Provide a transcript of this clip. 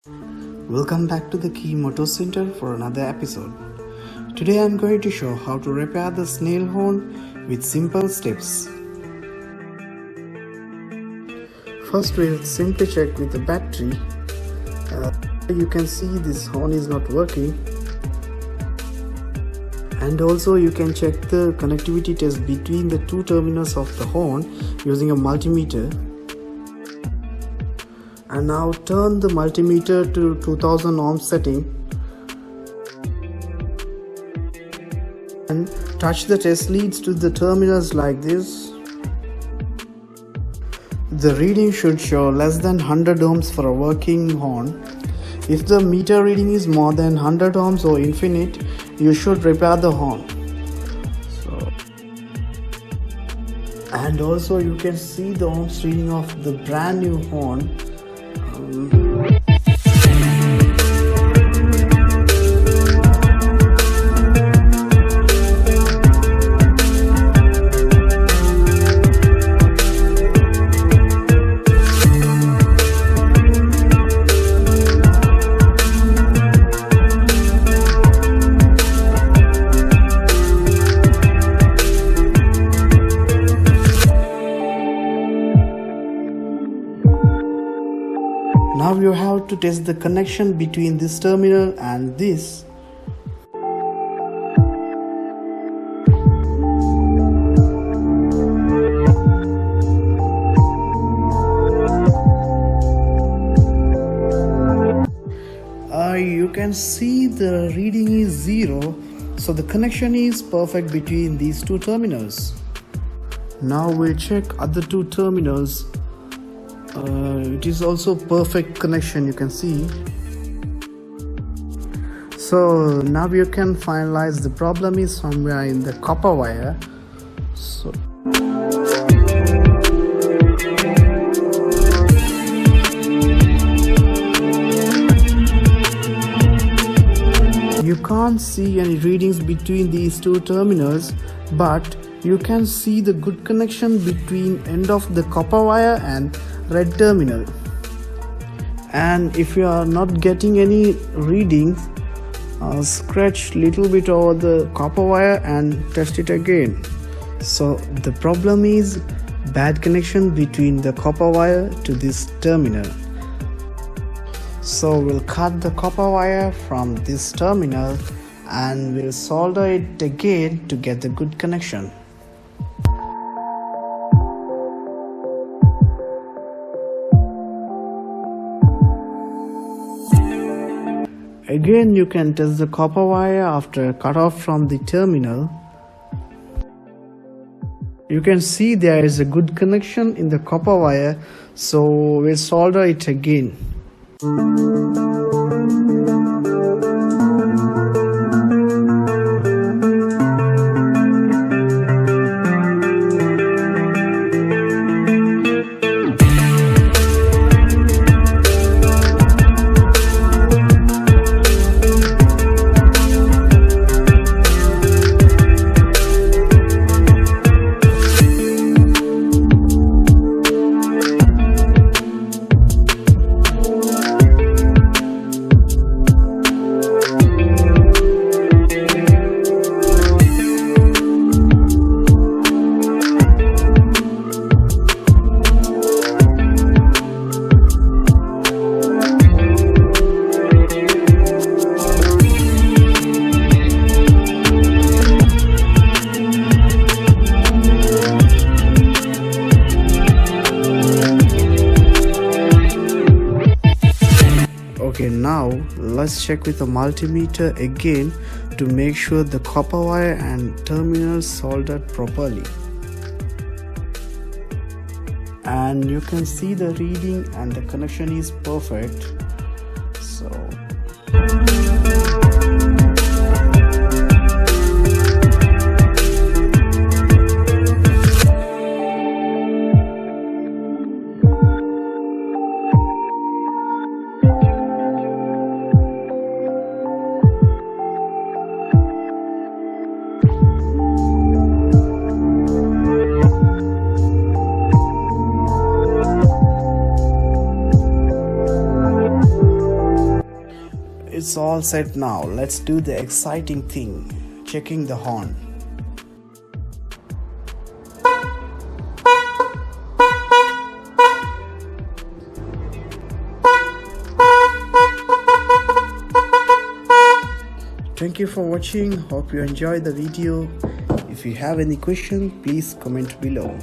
Welcome back to the KeemAutoCenter for another episode. Today I am going to show how to repair the snail horn with simple steps. First we'll simply check with the battery. You can see this horn is not working. And also you can check the connectivity test between the two terminals of the horn using a multimeter. And now turn the multimeter to 2000 ohm setting and touch the test leads to the terminals like this. The reading should show less than 100 ohms for a working horn. If the meter reading is more than 100 ohms or infinite, you should repair the horn. And also you can see the ohms reading of the brand new horn. Now you have to test the connection between this terminal and this. You can see the reading is 0, so the connection is perfect between these two terminals. Now we'll check other two terminals. It is also perfect connection, you can see. So now you can finalize the problem is somewhere in the copper wire. So you can't see any readings between these two terminals, but you can see the good connection between end of the copper wire and red terminal. And if you are not getting any readings, scratch little bit over the copper wire and test it again. So the problem is bad connection between the copper wire to this terminal. So we'll cut the copper wire from this terminal and we'll solder it again to get the good connection. Again you can test the copper wire after cut off from the terminal. You can see there is a good connection in the copper wire, so we'll solder it again. Okay, now let's check with the multimeter again to make sure the copper wire and terminals soldered properly. And you can see the reading and the connection is perfect. So It's all set now. Let's do the exciting thing, checking the horn. Thank you for watching. Hope you enjoyed the video. If you have any question, please comment below.